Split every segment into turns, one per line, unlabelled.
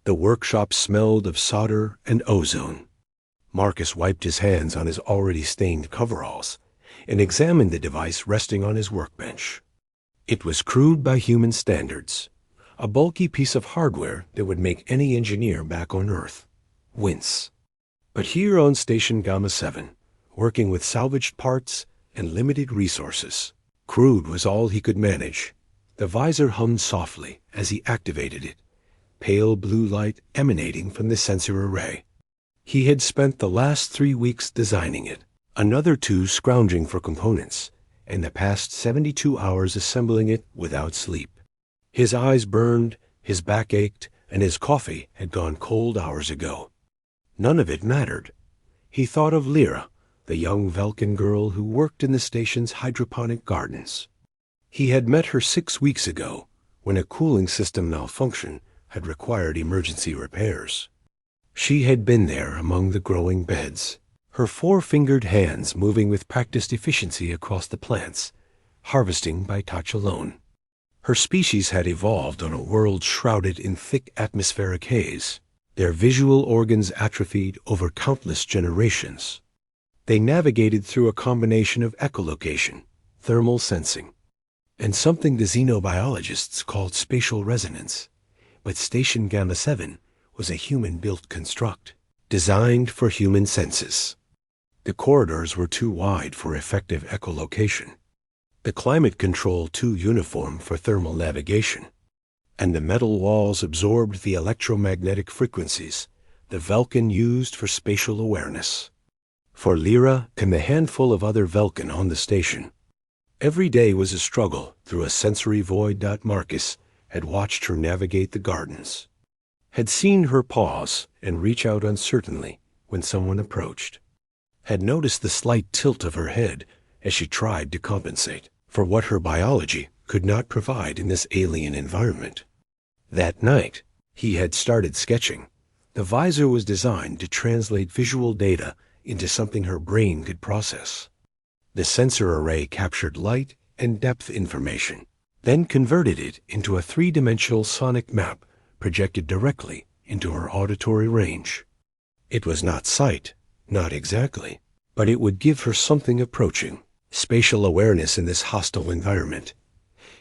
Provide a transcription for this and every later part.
The workshop smelled of solder and ozone. Marcus wiped his hands on his already stained coveralls and examined the device resting on his workbench. It was crude by human standards, a bulky piece of hardware that would make any engineer back on Earth wince. But here on Station Gamma 7, working with salvaged parts and limited resources, crude was all he could manage. The visor hummed softly as he activated it, pale blue light emanating from the sensor array. He had spent the last 3 weeks designing it, another 2 scrounging for components, and the past 72 hours assembling it without sleep. His eyes burned, his back ached, and his coffee had gone cold hours ago. None of it mattered. He thought of Lyra, the young Vulcan girl who worked in the station's hydroponic gardens. He had met her 6 weeks ago, when a cooling system malfunction had required emergency repairs. She had been there among the growing beds, her 4-fingered hands moving with practiced efficiency across the plants, harvesting by touch alone. Her species had evolved on a world shrouded in thick atmospheric haze, their visual organs atrophied over countless generations. They navigated through a combination of echolocation, thermal sensing, and something the xenobiologists called spatial resonance. But Station Gamma 7 was a human-built construct, designed for human senses. The corridors were too wide for effective echolocation, the climate control too uniform for thermal navigation, and the metal walls absorbed the electromagnetic frequencies the Vulcan used for spatial awareness. For Lyra and the handful of other Vulcan on the station, every day was a struggle through a sensory void. Marcus had watched her navigate the gardens, had seen her pause and reach out uncertainly when someone approached, had noticed the slight tilt of her head as she tried to compensate for what her biology could not provide in this alien environment. That night, he had started sketching. The visor was designed to translate visual data into something her brain could process. The sensor array captured light and depth information, then converted it into a 3-dimensional sonic map projected directly into her auditory range. It was not sight, not exactly, but it would give her something approaching spatial awareness in this hostile environment.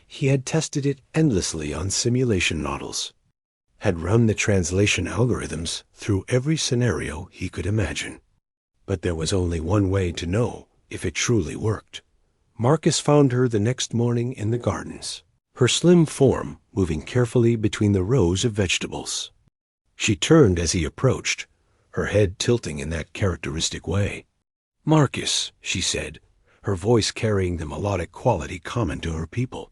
He had tested it endlessly on simulation models, had run the translation algorithms through every scenario he could imagine. But there was only one way to know if it truly worked. Marcus found her the next morning in the gardens, her slim form moving carefully between the rows of vegetables. She turned as he approached, her head tilting in that characteristic way. "Marcus," she said, her voice carrying the melodic quality common to her people,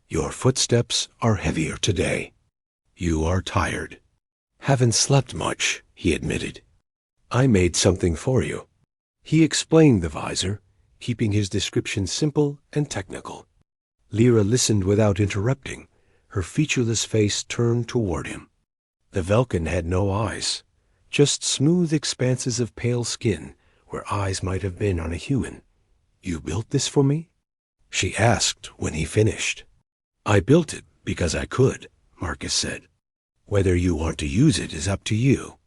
"your footsteps are heavier today. You are tired." "Haven't slept much," he admitted. "I made something for you." He explained the visor, keeping his description simple and technical. Lyra listened without interrupting, her featureless face turned toward him. The Vulcan had no eyes, just smooth expanses of pale skin where eyes might have been on a human. "You built this for me?" she asked when he finished. "I built it because I could," Marcus said. "Whether you want to use it is up to you."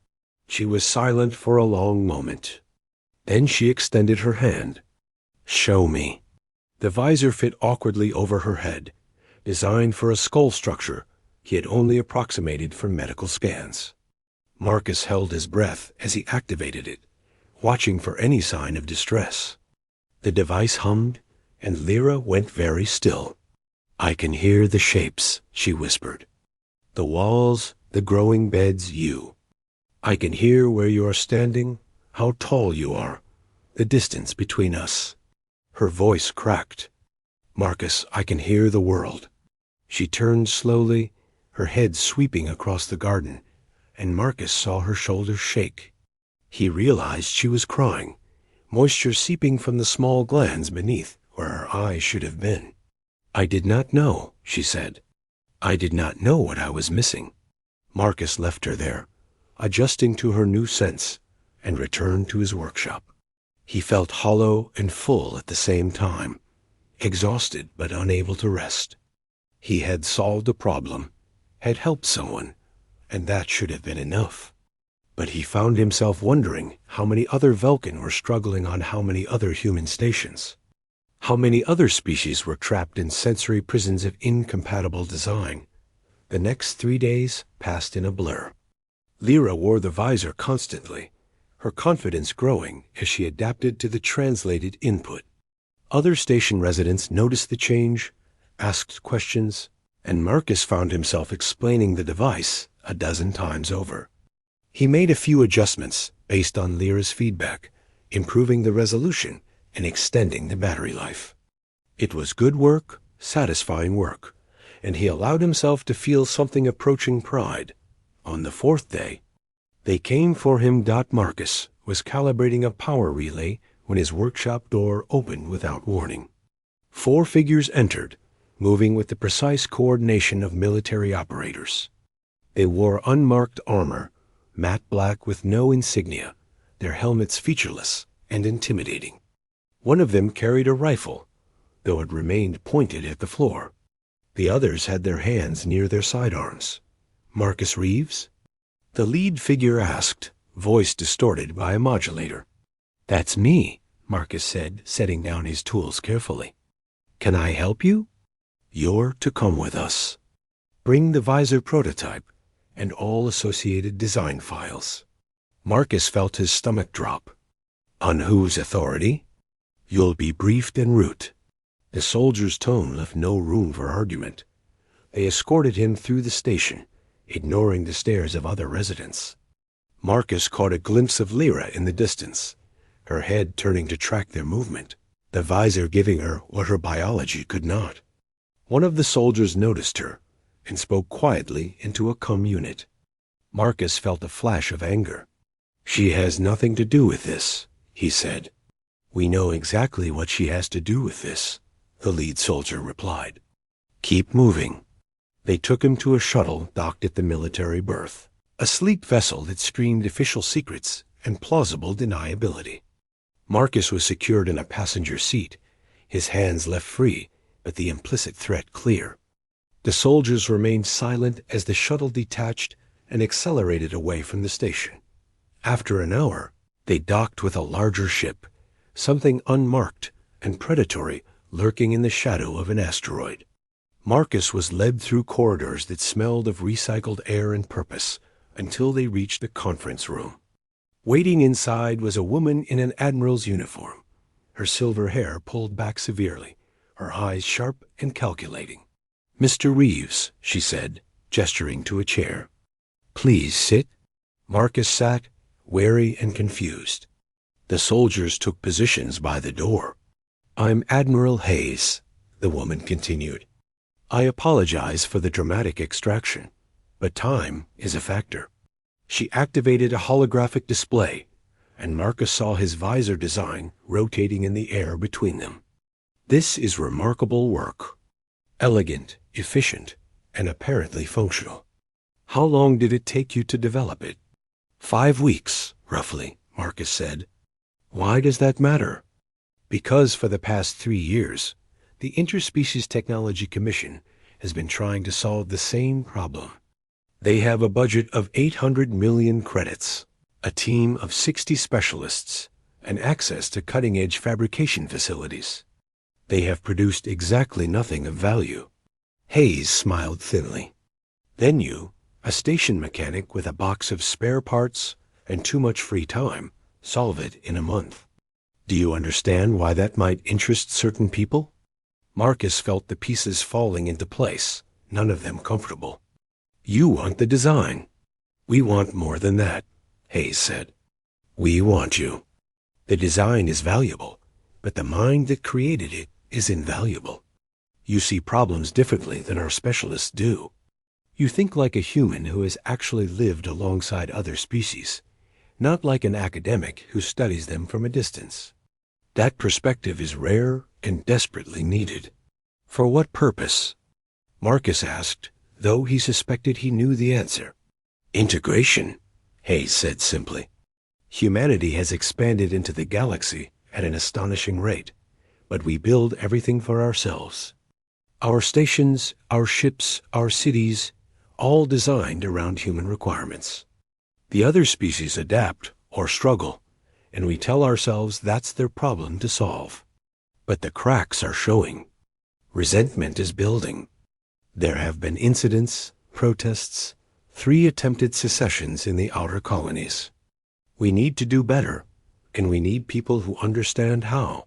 She was silent for a long moment. Then she extended her hand. "Show me." The visor fit awkwardly over her head, designed for a skull structure he had only approximated from medical scans. Marcus held his breath as he activated it, watching for any sign of distress. The device hummed, and Lyra went very still. "I can hear the shapes," she whispered. "The walls, the growing beds, you. I can hear where you are standing, how tall you are, the distance between us." Her voice cracked. "Marcus, I can hear the world." She turned slowly, her head sweeping across the garden, and Marcus saw her shoulders shake. He realized she was crying, moisture seeping from the small glands beneath where her eyes should have been. "I did not know," she said. "I did not know what I was missing." Marcus left her there, adjusting to her new sense, and returned to his workshop. He felt hollow and full at the same time, exhausted but unable to rest. He had solved a problem, had helped someone, and that should have been enough. But he found himself wondering how many other Vulcan were struggling on how many other human stations. How many other species were trapped in sensory prisons of incompatible design. The next 3 days passed in a blur. Lyra wore the visor constantly, her confidence growing as she adapted to the translated input. Other station residents noticed the change, asked questions, and Marcus found himself explaining the device a dozen times over. He made a few adjustments based on Lyra's feedback, improving the resolution and extending the battery life. It was good work, satisfying work, and he allowed himself to feel something approaching pride. On the 4th day, they came for him. Marcus was calibrating a power relay when his workshop door opened without warning. 4 figures entered, moving with the precise coordination of military operators. They wore unmarked armor, matte black with no insignia, their helmets featureless and intimidating. One of them carried a rifle, though it remained pointed at the floor. The others had their hands near their sidearms. "Marcus Reeves?" The lead figure asked, voice distorted by a modulator. "That's me," Marcus said, setting down his tools carefully. "Can I help you?" "You're to come with us. Bring the Visor prototype and all associated design files." Marcus felt his stomach drop. "On whose authority?" "You'll be briefed en route." The soldier's tone left no room for argument. They escorted him through the station, ignoring the stares of other residents. Marcus caught a glimpse of Lyra in the distance, her head turning to track their movement, the visor giving her what her biology could not. One of the soldiers noticed her and spoke quietly into a unit. Marcus felt a flash of anger. "She has nothing to do with this," he said. "We know exactly what she has to do with this," the lead soldier replied. "Keep moving." They took him to a shuttle docked at the military berth, a sleek vessel that screamed official secrets and plausible deniability. Marcus was secured in a passenger seat, his hands left free, but the implicit threat clear. The soldiers remained silent as the shuttle detached and accelerated away from the station. After an hour, they docked with a larger ship, something unmarked and predatory lurking in the shadow of an asteroid. Marcus was led through corridors that smelled of recycled air and purpose until they reached the conference room. Waiting inside was a woman in an admiral's uniform, her silver hair pulled back severely, her eyes sharp and calculating. "Mr. Reeves," she said, gesturing to a chair. "Please sit." Marcus sat, wary and confused. The soldiers took positions by the door. "I'm Admiral Hayes," the woman continued. "I apologize for the dramatic extraction, but time is a factor." She activated a holographic display, and Marcus saw his visor design rotating in the air between them. "This is remarkable work. Elegant, efficient, and apparently functional. How long did it take you to develop it?" 5 weeks, roughly, Marcus said. "Why does that matter?" "Because for the past 3 years, the Interspecies Technology Commission has been trying to solve the same problem. They have a budget of 800 million credits, a team of 60 specialists, and access to cutting-edge fabrication facilities. They have produced exactly nothing of value." Hayes smiled thinly. "Then you, a station mechanic with a box of spare parts and too much free time, solve it in a month. Do you understand why that might interest certain people?" Marcus felt the pieces falling into place, none of them comfortable. "You want the design." "We want more than that," Hayes said. "We want you. The design is valuable, but the mind that created it is invaluable. You see problems differently than our specialists do. You think like a human who has actually lived alongside other species, not like an academic who studies them from a distance. That perspective is rare and desperately needed." "For what purpose?" Marcus asked, though he suspected he knew the answer. "Integration," Hayes said simply. "Humanity has expanded into the galaxy at an astonishing rate, but we build everything for ourselves. Our stations, our ships, our cities, all designed around human requirements. The other species adapt or struggle, and we tell ourselves that's their problem to solve. But the cracks are showing. Resentment is building. There have been incidents, protests, 3 attempted secessions in the outer colonies. We need to do better, and we need people who understand how.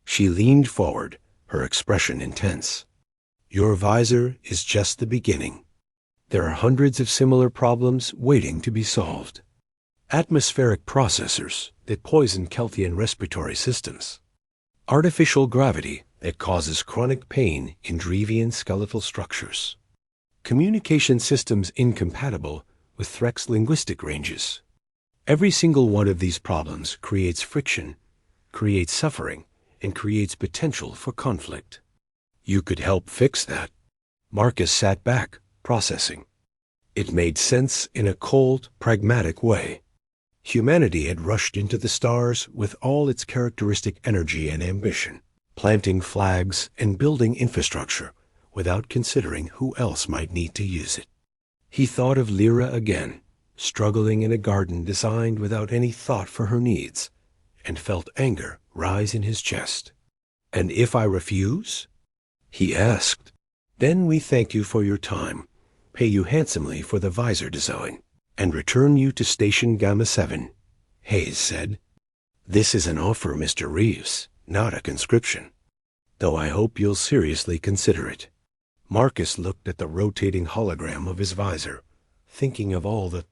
She leaned forward, her expression intense. Your Visor is just the beginning. There are hundreds of similar problems waiting to be solved. Atmospheric processors that poison Kelthian respiratory systems. Artificial gravity that causes chronic pain in Drevian skeletal structures. Communication systems incompatible with Threk's linguistic ranges. Every single one of these problems creates friction, creates suffering, and creates potential for conflict. You could help fix that. Marcus sat back, processing. It made sense in a cold, pragmatic way. Humanity had rushed into the stars with all its characteristic energy and ambition, planting flags and building infrastructure without considering who else might need to use it. He thought of Lyra again, struggling in a garden designed without any thought for her needs, and felt anger rise in his chest. "And if I refuse?" he asked. "Then we thank you for your time, pay you handsomely for the Visor design, and return you to Station Gamma 7, Hayes said. "This is an offer, Mr. Reeves, not a conscription, though I hope you'll seriously consider it." Marcus looked at the rotating hologram of his Visor, thinking of all the